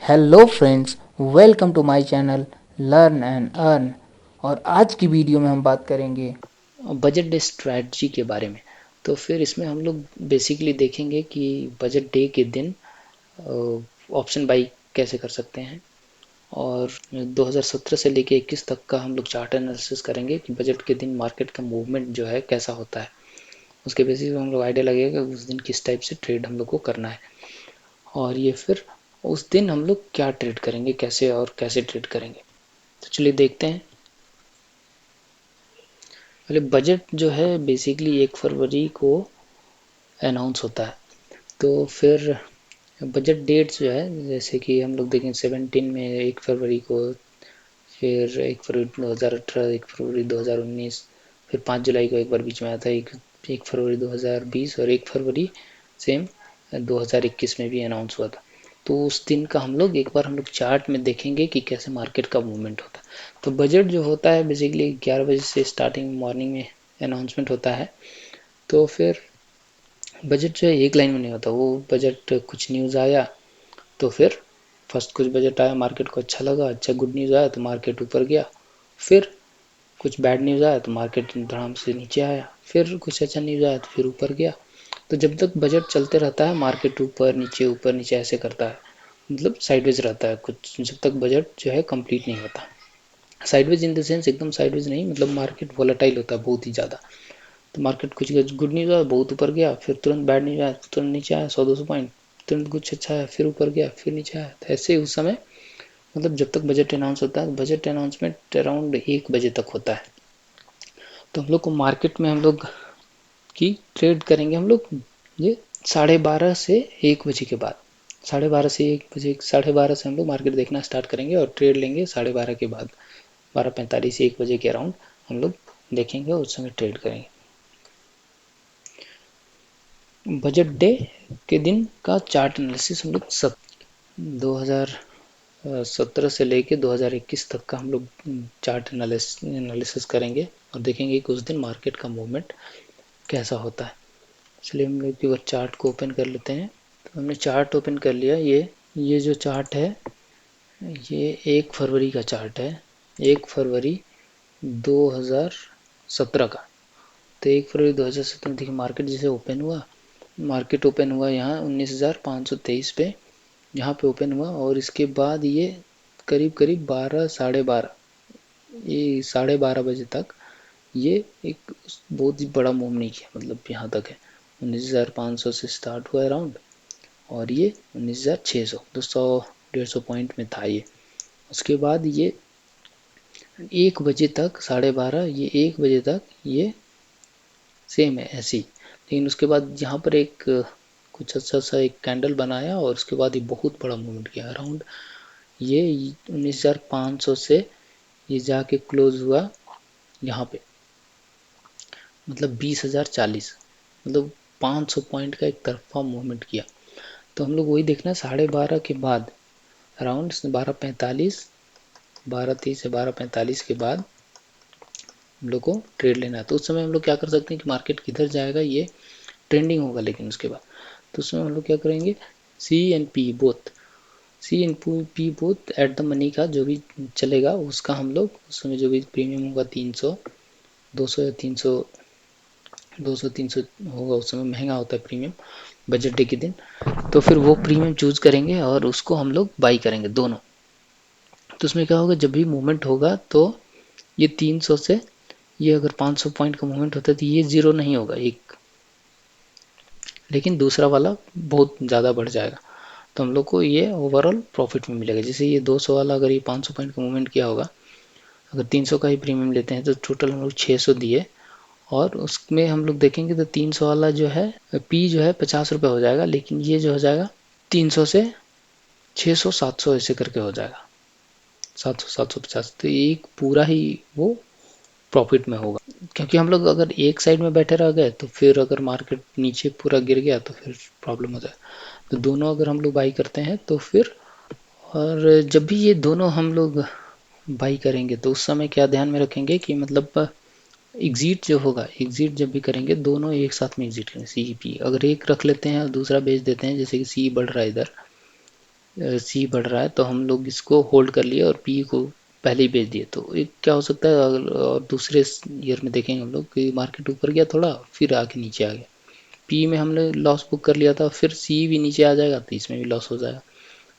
Hello friends, welcome to my channel learn and earn. और आज की वीडियो में हम बात करेंगे बजट डे स्ट्रैटी के बारे में। तो फिर इसमें हम लोग बेसिकली देखेंगे कि बजट डे के दिन ऑप्शन बाई कैसे कर सकते हैं, और 2017 से लेके 21 तक का हम लोग चार्ट एनालिसिस करेंगे कि बजट के दिन मार्केट का मूवमेंट जो है कैसा होता है। उसके बेसिस पे हम लोग आइडिया लगेगा कि उस दिन किस टाइप से ट्रेड हम लोग को करना है, और ये फिर उस दिन हम लोग क्या ट्रेड करेंगे, कैसे और कैसे ट्रेड करेंगे। तो चलिए देखते हैं। पहले बजट जो है बेसिकली 1 फरवरी को अनाउंस होता है। तो फिर बजट डेट्स जो है, जैसे कि हम लोग देखें 17 में 1 फरवरी को, फिर 1 फरवरी 2018, 1 फरवरी 2019, फिर 5 जुलाई को एक बार बीच में आया था, 1 फरवरी 2020, और 1 फरवरी सेम 2021 में भी अनाउंस हुआ था। तो उस दिन का हम लोग एक बार हम लोग चार्ट में देखेंगे कि कैसे मार्केट का मूवमेंट होता है। तो बजट जो होता है बेसिकली 11 बजे से स्टार्टिंग मॉर्निंग में अनाउंसमेंट होता है। तो फिर बजट जो है एक लाइन में नहीं होता, वो बजट कुछ न्यूज़ आया तो फिर फर्स्ट कुछ बजट आया, मार्केट को अच्छा लगा, अच्छा गुड न्यूज़ आया तो मार्केट ऊपर गया। फिर कुछ बैड न्यूज़ आया तो मार्केट धड़ाम से नीचे आया। फिर कुछ अच्छा न्यूज़ आया तो फिर ऊपर गया। तो जब तक बजट चलते रहता है मार्केट ऊपर नीचे ऐसे करता है, मतलब साइडवेज रहता है कुछ, जब तक बजट जो है कंप्लीट नहीं होता। साइडवेज इन द सेंस एकदम साइडवेज नहीं, मतलब मार्केट वोलेटाइल होता है बहुत ही ज़्यादा। तो मार्केट कुछ गुड न्यूज़ आया बहुत ऊपर गया, फिर तुरंत बैड न्यूज़ आया तुरंत नीचे आया 100-200 पॉइंट, तुरंत कुछ अच्छा है फिर ऊपर गया फिर नीचे आया। तो ऐसे उस समय मतलब जब तक बजट अनाउंस होता है, बजट अनाउंसमेंट अराउंड 1 बजे तक होता है। तो हम लोग को मार्केट में हम लोग की ट्रेड करेंगे हम लोग ये 12:30 से 1 बजे के बाद। 12:30 से 1 बजे, 12:30 से हम लोग मार्केट देखना स्टार्ट करेंगे और ट्रेड लेंगे 12:30 के बाद। 12:45 से 1 बजे के अराउंड हम लोग देखेंगे, उस समय ट्रेड करेंगे। बजट डे के दिन का चार्ट एनालिसिस हम लोग 2017 से लेके 2021 तक का हम लोग चार्ट एनालिसिस करेंगे और देखेंगे कि उस दिन मार्केट का मूवमेंट कैसा होता है। चलिए हम लोग एक बार चार्ट को ओपन कर लेते हैं। तो हमने चार्ट ओपन कर लिया। ये जो चार्ट है ये 1 फरवरी का चार्ट है, 1 फरवरी 2017 का। तो 1 फरवरी 2017 देखिए मार्केट जैसे ओपन हुआ, मार्केट ओपन हुआ यहाँ 19,523 पे, यहाँ पे ओपन हुआ, और इसके बाद ये करीब करीब 12 12:30, ये 12:30 बजे तक ये एक बहुत ही बड़ा मूव नहीं किया, मतलब यहाँ तक है 19,500 से स्टार्ट हुआ अराउंड, और ये 19,600, 200-150 पॉइंट में था ये। उसके बाद ये 1 बजे तक 12:30, ये 1 बजे तक ये सेम है ऐसी। लेकिन उसके बाद यहाँ पर एक कुछ अच्छा सा एक कैंडल बनाया, और उसके बाद ये बहुत बड़ा मूवमेंट किया अराउंड, ये 19,500 से ये जाके क्लोज हुआ यहाँ पे, मतलब 20,040, मतलब 500 पॉइंट का एक तरफा मूवमेंट किया। तो हम लोग वही देखना 12:30 के बाद अराउंड 12:45, 12:30 से 12:45 के बाद हम लोग को ट्रेड लेना है। तो उस समय हम लोग क्या कर सकते हैं कि मार्केट किधर जाएगा ये ट्रेंडिंग होगा, लेकिन उसके बाद तो उसमें हम लोग क्या करेंगे, C and P both, C and P both at the money का जो भी चलेगा उसका हम लोग उस समय जो भी प्रीमियम होगा 300, 200 या 300, 200-300 होगा, उस समय महंगा होता है प्रीमियम बजट डे के दिन। तो फिर वो प्रीमियम चूज करेंगे और उसको हम लोग बाई करेंगे दोनों। तो उसमें क्या होगा, जब भी मूवमेंट होगा तो ये 300 से ये अगर 500 पॉइंट का मूवमेंट होता है तो ये जीरो नहीं होगा एक, लेकिन दूसरा वाला बहुत ज़्यादा बढ़ जाएगा। तो हम लोग को ये ओवरऑल प्रॉफिट में मिलेगा। जैसे ये 200 वाला अगर ये 500 पॉइंट का मूवमेंट किया होगा, अगर 300 का ही प्रीमियम लेते हैं तो टोटल हम लोग 600 दिए, और उसमें हम लोग देखेंगे तो 300 वाला जो है पी जो है 50 रुपये हो जाएगा, लेकिन ये जो हो जाएगा 300 से 600 700 ऐसे करके हो जाएगा, 700 750, तो एक पूरा ही वो प्रॉफिट में होगा। क्योंकि हम लोग अगर एक साइड में बैठे रह गए तो फिर अगर मार्केट नीचे पूरा गिर गया तो फिर प्रॉब्लम हो जाए। तो दोनों अगर हम लोग बाई करते हैं तो फिर, और जब भी ये दोनों हम लोग बाई करेंगे तो उस समय क्या ध्यान में रखेंगे कि मतलब एग्जिट जो होगा, एग्जिट जब भी करेंगे दोनों एक साथ में एग्जिट करेंगे। सी पी अगर एक रख लेते हैं और दूसरा बेच देते हैं, जैसे कि सी बढ़ रहा है इधर, सी बढ़ रहा है तो हम लोग इसको होल्ड कर लिए और पी को पहले ही बेच दिए। तो एक क्या हो सकता है, और दूसरे ईयर में देखेंगे हम लोग कि मार्केट ऊपर गया थोड़ा, फिर आके नीचे आ गया, पी में हमने लॉस बुक कर लिया था, फिर सी भी नीचे आ जाएगा तो इसमें भी लॉस हो जाएगा।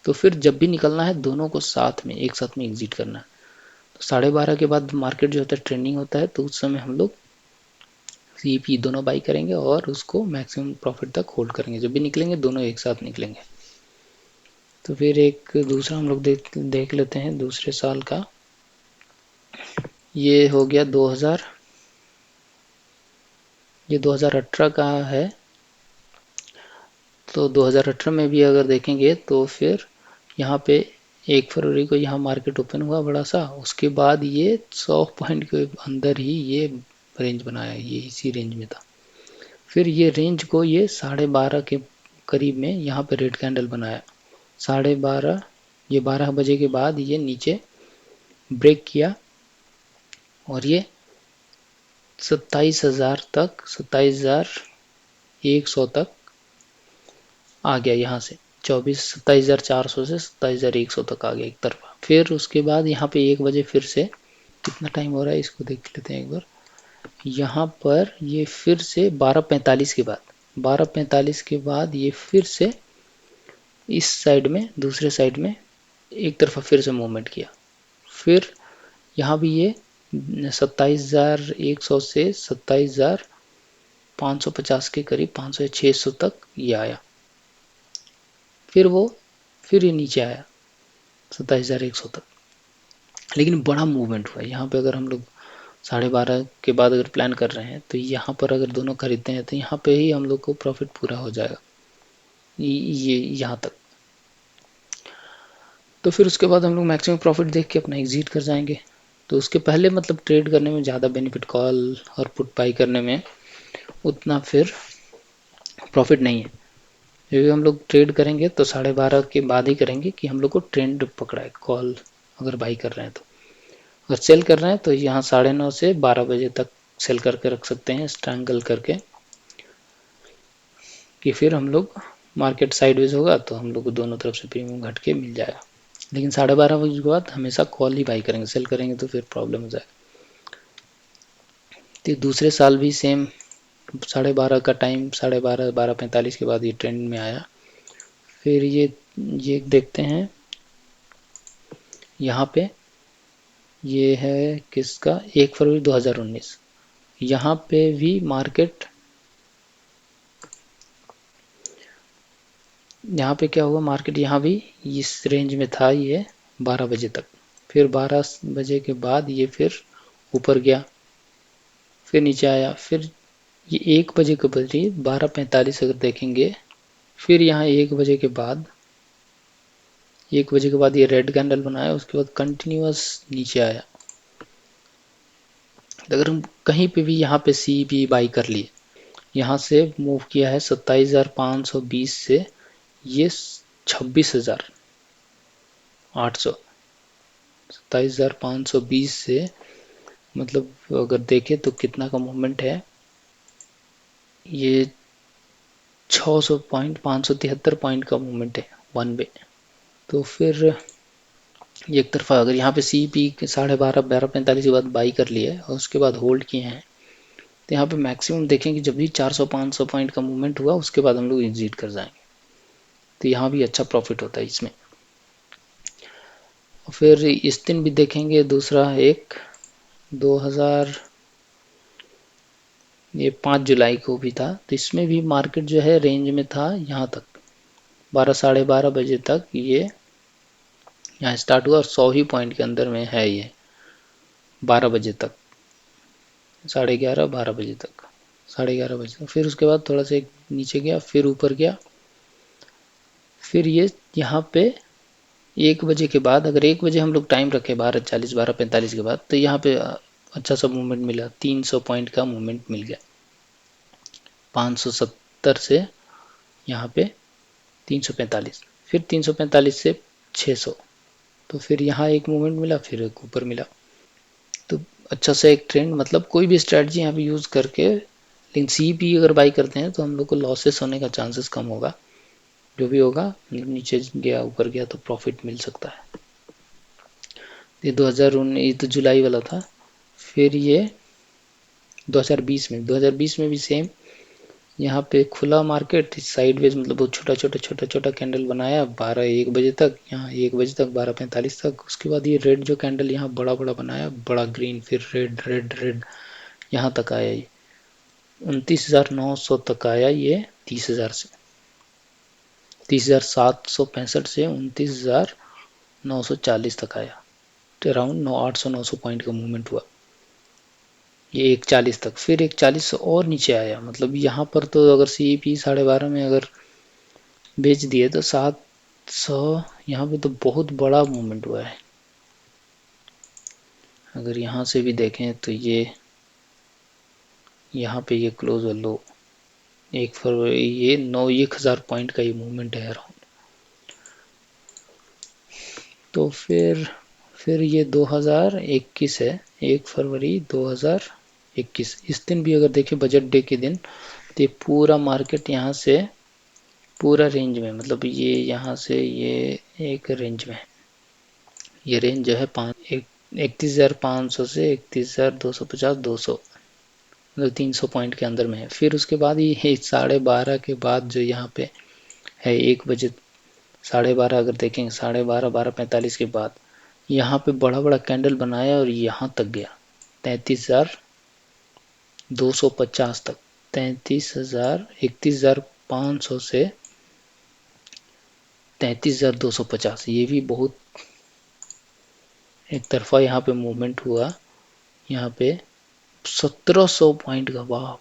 तो फिर जब भी निकलना है दोनों को साथ में एक साथ में एग्जिट करना है। तो 12:30 के बाद मार्केट जो होता है ट्रेंडिंग होता है, तो उस समय हम लोग सी पी दोनों बाई करेंगे और उसको मैक्सिमम प्रॉफिट तक होल्ड करेंगे। जब भी निकलेंगे दोनों एक साथ निकलेंगे। तो फिर एक दूसरा हम लोग देख लेते हैं दूसरे साल का। ये हो गया 2018 का है। तो 2018 में भी अगर देखेंगे तो फिर यहाँ पे 1 फरवरी को यहाँ मार्केट ओपन हुआ बड़ा सा, उसके बाद ये 100 पॉइंट के अंदर ही ये रेंज बनाया, ये इसी रेंज में था। फिर ये रेंज को ये 12:30 के करीब में यहाँ पे रेड कैंडल बनाया, 12:30, ये 12 बजे के बाद ये नीचे ब्रेक किया और ये 27,000 तक, 27,100 तक आ गया। यहाँ से 27,400 से 27,100 तक आ गया एक तरफा। फिर उसके बाद यहाँ पे 1 बजे फिर से, कितना टाइम हो रहा है इसको देख लेते हैं एक बार। यहाँ पर ये फिर से 12:45 के बाद, 12:45 के बाद ये फिर से इस साइड में, दूसरे साइड में एक तरफा फिर से मूवमेंट किया। फिर यहाँ भी ये 27,100 से 27,550 के करीब, 500 या 600 तक ये आया। फिर ये नीचे आया 27,100 तक। लेकिन बड़ा मूवमेंट हुआ यहाँ पे। अगर हम लोग 12:30 के बाद अगर प्लान कर रहे हैं तो यहाँ पर अगर दोनों खरीदते हैं तो यहाँ पे ही हम लोग को प्रॉफिट पूरा हो जाएगा, ये यहाँ तक। तो फिर उसके बाद हम लोग मैक्सिमम प्रॉफिट देख के अपना एग्जिट कर जाएंगे। तो उसके पहले मतलब ट्रेड करने में ज़्यादा बेनिफिट, कॉल और पुट बाई करने में उतना फिर प्रॉफिट नहीं है। क्योंकि हम लोग ट्रेड करेंगे तो 12:30 के बाद ही करेंगे कि हम लोग को ट्रेंड पकड़ा है। कॉल अगर बाई कर रहे हैं तो, अगर सेल कर रहे हैं तो यहाँ 9:30 से 12 बजे तक सेल करके रख सकते हैं, स्ट्रैंगल करके, कि फिर हम लोग मार्केट साइडवेज होगा तो हम लोग को दोनों तरफ से प्रीमियम घट के मिल जाएगा। लेकिन 12:30 बजे के बाद हमेशा कॉल ही बाई करेंगे, सेल करेंगे तो फिर प्रॉब्लम हो जाएगा। तो दूसरे साल भी सेम 12:30 का टाइम, 12:30, 12:45 के बाद ये ट्रेंड में आया। फिर ये देखते हैं यहाँ पे, ये है किसका, 1 फरवरी 2019। यहाँ पे भी मार्केट, यहाँ पे क्या हुआ, मार्केट यहाँ भी इस रेंज में था ये 12 बजे तक। फिर 12 बजे के बाद ये फिर ऊपर गया, फिर नीचे आया। फिर ये 1 बजे के करीब 12:45 अगर देखेंगे, फिर यहाँ 1 बजे के बाद, 1 बजे के बाद ये रेड कैंडल बनाया, उसके बाद कंटिन्यूअस नीचे आया। अगर हम कहीं पे भी यहाँ पे सी भी बाई कर लिए, यहाँ से मूव किया है 27,520 से ये 26,800, 27,520 से, मतलब अगर देखें तो कितना का मूवमेंट है, ये 600 पॉइंट, 573 पॉइंट का मूवमेंट है वन वे। तो फिर एक तरफा अगर यहाँ पे सी पी 12:30, 12:45 के बाद बाई कर लिए और उसके बाद होल्ड किए हैं, तो यहाँ पे मैक्सिमम देखेंगे जब भी 400-500 पॉइंट का मूवमेंट हुआ उसके बाद हम लोग एग्जिट कर जाएंगे। तो यहाँ भी अच्छा प्रॉफिट होता है इसमें। फिर इस दिन भी देखेंगे दूसरा एक 5 जुलाई को भी था। तो इसमें भी मार्केट जो है रेंज में था यहाँ तक, 12, 12:30 बजे तक ये यहाँ स्टार्ट हुआ और 100 ही पॉइंट के अंदर में है ये 12 बजे तक, 11:30, 12 बजे तक, 11:30 बजे तक। फिर उसके बाद थोड़ा सा नीचे गया, फिर ऊपर गया। फिर ये यहाँ पे 1 बजे के बाद, अगर 1 बजे हम लोग टाइम रखें 12:40, 12:45 के बाद, तो यहाँ पे अच्छा सा मूवमेंट मिला, 300 पॉइंट का मूवमेंट मिल गया, 570 से यहाँ पे 345, फिर 345 से 600। तो फिर यहाँ एक मूवमेंट मिला, फिर एक ऊपर मिला। तो अच्छा सा एक ट्रेंड, मतलब कोई भी स्ट्रेटजी यहाँ पे यूज़ करके, लेकिन सी पी अगर बाई करते हैं तो हम लोग को लॉसेस होने का चांसेस कम होगा। जो भी होगा, नीचे गया ऊपर गया तो प्रॉफिट मिल सकता है। ये 2019 तो जुलाई वाला था। फिर ये 2020 में भी सेम, यहाँ पे खुला मार्केट साइडवेज, मतलब बहुत छोटा कैंडल बनाया 12-1 बजे तक, यहाँ 1 बजे तक 12:45 तक। उसके बाद ये रेड जो कैंडल यहाँ बड़ा बनाया, बड़ा ग्रीन, फिर रेड रेड रेड, यहाँ तक आया ये 29,900 तक आया ये 30,000 से, 30,765 से 29,940 तक आया। तो अराउंड 800-900 पॉइंट का मूवमेंट हुआ ये 140 तक। फिर 140 से और नीचे आया, मतलब यहाँ पर तो अगर CP 12.5 में अगर बेच दिए तो 700, यहाँ पे तो बहुत बड़ा मूवमेंट हुआ है। अगर यहाँ से भी देखें तो ये यहाँ पे ये क्लोज लो 1 फरवरी, ये 1,000 पॉइंट का ये मूवमेंट है अराउंड। तो फिर ये 2021 है, 1 फरवरी 2021, इस दिन भी अगर देखें बजट डे के दिन, तो ये पूरा मार्केट यहाँ से पूरा रेंज में, मतलब ये यहाँ से ये एक रेंज में, ये रेंज जो है 31,500 से 31,250, 200, मतलब 300 पॉइंट के अंदर में है। फिर उसके बाद ये 12:30 के बाद जो यहाँ पे है 1 बजे, 12:30 अगर देखेंगे, 12:30, 12:45 के बाद यहाँ पे बड़ा कैंडल बनाया और यहाँ तक गया 33,250 तक, 31,500 से 33,250, ये भी बहुत एक तरफा यहाँ पे मूवमेंट हुआ। यहाँ पे 1700 पॉइंट का, वाह,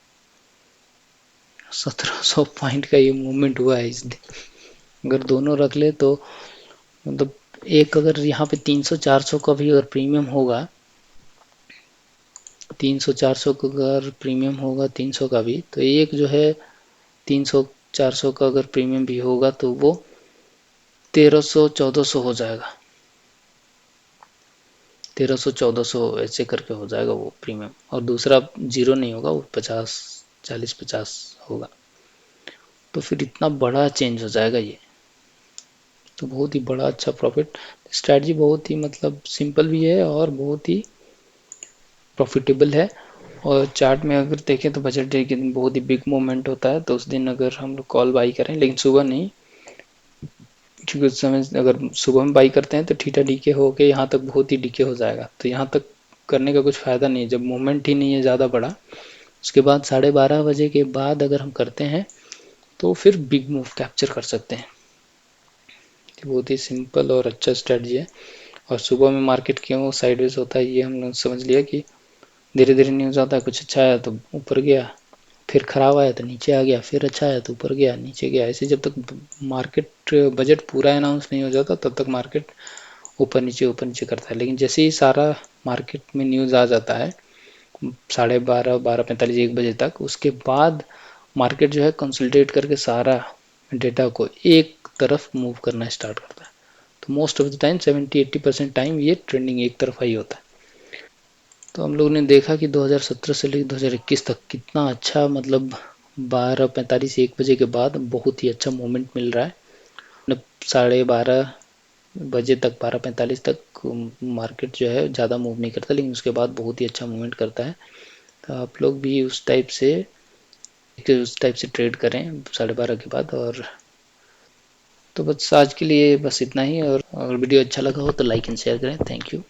1700 पॉइंट का ये मूवमेंट हुआ है इस दिन। अगर दोनों रख ले तो मतलब एक, अगर यहाँ पे 300-400 का भी अगर प्रीमियम होगा, 300-400 का अगर प्रीमियम होगा, 300 का भी, तो एक जो है 300-400 का अगर प्रीमियम भी होगा तो वो 1300-1400 हो जाएगा, 1300-1400 ऐसे करके हो जाएगा वो प्रीमियम। और दूसरा जीरो नहीं होगा, वो 40-50 होगा, तो फिर इतना बड़ा चेंज हो जाएगा ये, तो बहुत ही बड़ा अच्छा प्रॉफिट। स्ट्रैटेजी बहुत ही मतलब सिंपल भी है और बहुत ही प्रॉफिटेबल है। और चार्ट में अगर देखें तो बजट डे के दिन बहुत ही बिग मूवमेंट होता है, तो उस दिन अगर हम लोग कॉल बाई करें, लेकिन सुबह नहीं, क्योंकि उस समय अगर सुबह में बाई करते हैं तो थीटा डीके होके यहाँ तक बहुत ही डीके हो जाएगा, तो यहाँ तक करने का कुछ फ़ायदा नहीं है जब मूवमेंट ही नहीं है ज़्यादा बड़ा। उसके बाद 12:30 बजे के बाद अगर हम करते हैं तो फिर बिग मूव कैप्चर कर सकते हैं। बहुत ही सिंपल और अच्छा स्ट्रेटजी है। और सुबह में मार्केट क्यों साइडवेज होता है ये हम लोग समझ लिया कि धीरे धीरे न्यूज़ आता है, कुछ अच्छा आया तो ऊपर गया, फिर खराब आया तो नीचे आ गया, फिर अच्छा आया तो ऊपर गया नीचे गया, ऐसे जब तक मार्केट बजट पूरा अनाउंस नहीं हो जाता तब तक मार्केट ऊपर नीचे करता है। लेकिन जैसे ही सारा मार्केट में न्यूज़ आ जाता है 12:30, 12:45, 1 बजे तक, उसके बाद मार्केट जो है कंसोलिडेट करके सारा डेटा को एक तरफ मूव करना स्टार्ट करता है। तो most of the time 70-80% time ये ट्रेंडिंग एक तरफा ही होता है। तो हम लोगों ने देखा कि 2017 से लेकर 2021 तक कितना अच्छा, मतलब 12:45, 1 बजे के बाद बहुत ही अच्छा मूवमेंट मिल रहा है। 12:30 बजे तक, 12:45 तक मार्केट जो है ज़्यादा मूव नहीं करता, लेकिन उसके बाद बहुत ही अच्छा मूवमेंट करता है। तो आप लोग भी उस टाइप से ट्रेड करें 12:30 के बाद। और तो बस आज के लिए बस इतना ही, और अगर वीडियो अच्छा लगा हो तो लाइक एंड शेयर करें। Thank you.